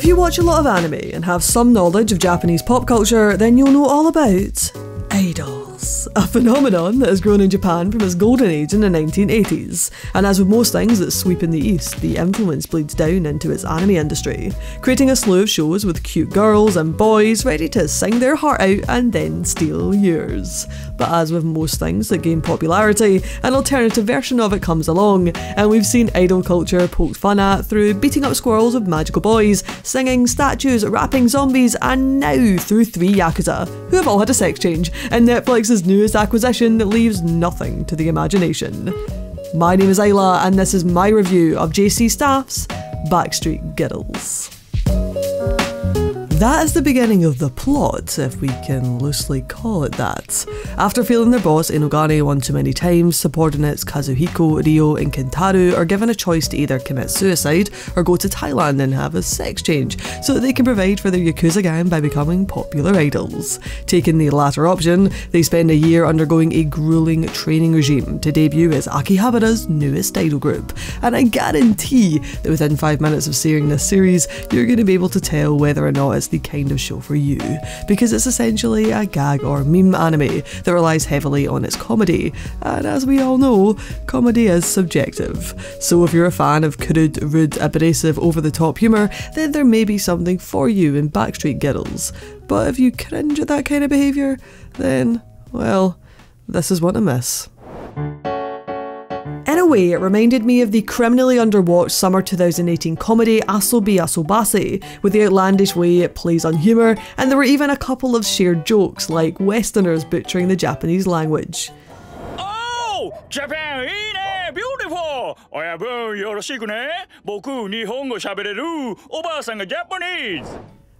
If you watch a lot of anime and have some knowledge of Japanese pop culture, then you'll know all about idols, a phenomenon that has grown in Japan from its golden age in the 1980s. And as with most things that sweep in the East, the influence bleeds down into its anime industry, creating a slew of shows with cute girls and boys ready to sing their heart out and then steal yours. But as with most things that gain popularity, an alternative version of it comes along, and we've seen idol culture poked fun at through beating up squirrels with magical boys, singing, statues, rapping zombies, and now through 3 Yakuza, who have all had a sex change, and Netflix's newest acquisition that leaves nothing to the imagination. My name is Isla, and this is my review of JC Staff's Backstreet Girls. That is the beginning of the plot, if we can loosely call it that. After feeling their boss Inogane one too many times, subordinates Kazuhiko, Ryo and Kentaro are given a choice to either commit suicide or go to Thailand and have a sex change, so that they can provide for their Yakuza gang by becoming popular idols. Taking the latter option, they spend a year undergoing a grueling training regime to debut as Akihabara's newest idol group, and I guarantee that within 5 minutes of seeing this series, you're going to be able to tell whether or not it's the kind of show for you, because it's essentially a gag or meme anime that relies heavily on its comedy, and as we all know, comedy is subjective. So if you're a fan of crude, rude, abrasive, over-the-top humour, then there may be something for you in Backstreet Girls. But if you cringe at that kind of behaviour, then, well, this is one to miss. In a way, it reminded me of the criminally underwatched summer 2018 comedy Asobi Asobase, with the outlandish way it plays on humour, and there were even a couple of shared jokes, like Westerners butchering the Japanese language. Oh! Japan, いいね! Beautiful! 親分よろしくね! 僕、日本語喋れる! おばあさんが Japanese!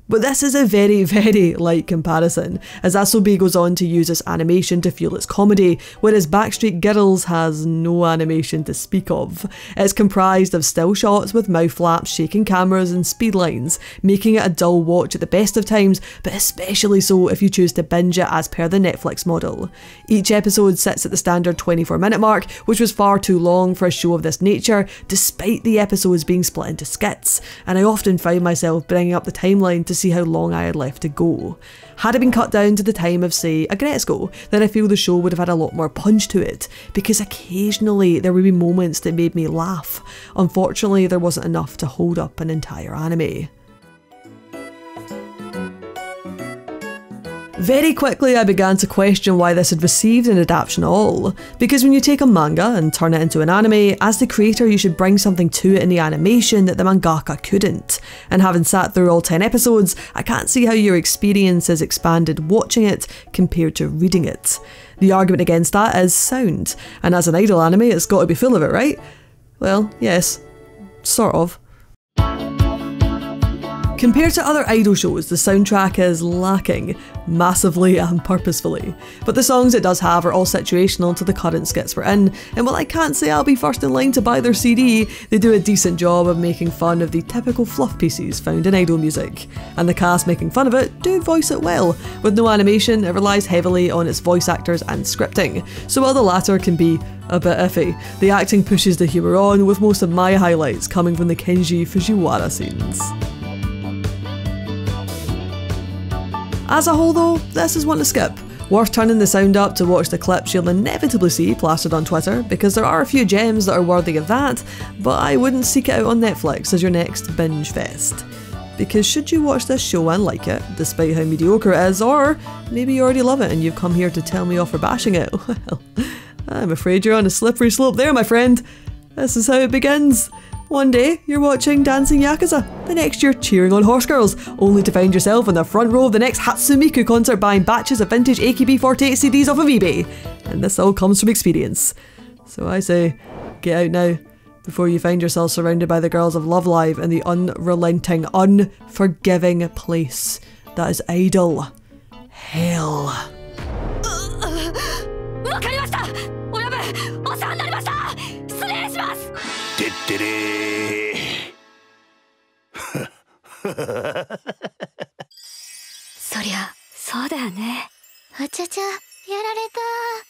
But this is a very, very light comparison, as Asobi goes on to use its animation to fuel its comedy, whereas Backstreet Girls has no animation to speak of. It's comprised of still shots with mouth flaps, shaking cameras and speed lines, making it a dull watch at the best of times, but especially so if you choose to binge it as per the Netflix model. Each episode sits at the standard 24-minute mark, which was far too long for a show of this nature, despite the episodes being split into skits, and I often found myself bringing up the timeline to see how long I had left to go. Had it been cut down to the time of, say, Agretsuko, then I feel the show would have had a lot more punch to it, because occasionally there would be moments that made me laugh. Unfortunately, there wasn't enough to hold up an entire anime. Very quickly I began to question why this had received an adaptation at all, because when you take a manga and turn it into an anime, as the creator you should bring something to it in the animation that the mangaka couldn't, and having sat through all 10 episodes, I can't see how your experience is expanded watching it compared to reading it. The argument against that is sound, and as an idol anime it's got to be full of it, right? Well, yes, sort of. Compared to other idol shows, the soundtrack is lacking, massively and purposefully. But the songs it does have are all situational to the current skits we're in, and while I can't say I'll be first in line to buy their CD, they do a decent job of making fun of the typical fluff pieces found in idol music. And the cast making fun of it do voice it well. With no animation, it relies heavily on its voice actors and scripting, so while the latter can be a bit iffy, the acting pushes the humour on, with most of my highlights coming from the Kenji Fujiwara scenes. As a whole though, this is one to skip. Worth turning the sound up to watch the clips you'll inevitably see plastered on Twitter, because there are a few gems that are worthy of that, but I wouldn't seek it out on Netflix as your next binge fest. Because should you watch this show and like it, despite how mediocre it is, or maybe you already love it and you've come here to tell me off for bashing it, well, I'm afraid you're on a slippery slope there, my friend. This is how it begins. One day, you're watching Dancing Yakuza, the next you're cheering on Horse Girls, only to find yourself in the front row of the next Hatsumiku concert buying batches of vintage AKB48 CDs off of eBay. And this all comes from experience. So I say, get out now, before you find yourself surrounded by the girls of Love Live in the unrelenting, unforgiving place that is idol hell. Soりゃそうだよね。あちゃちゃ、やられた。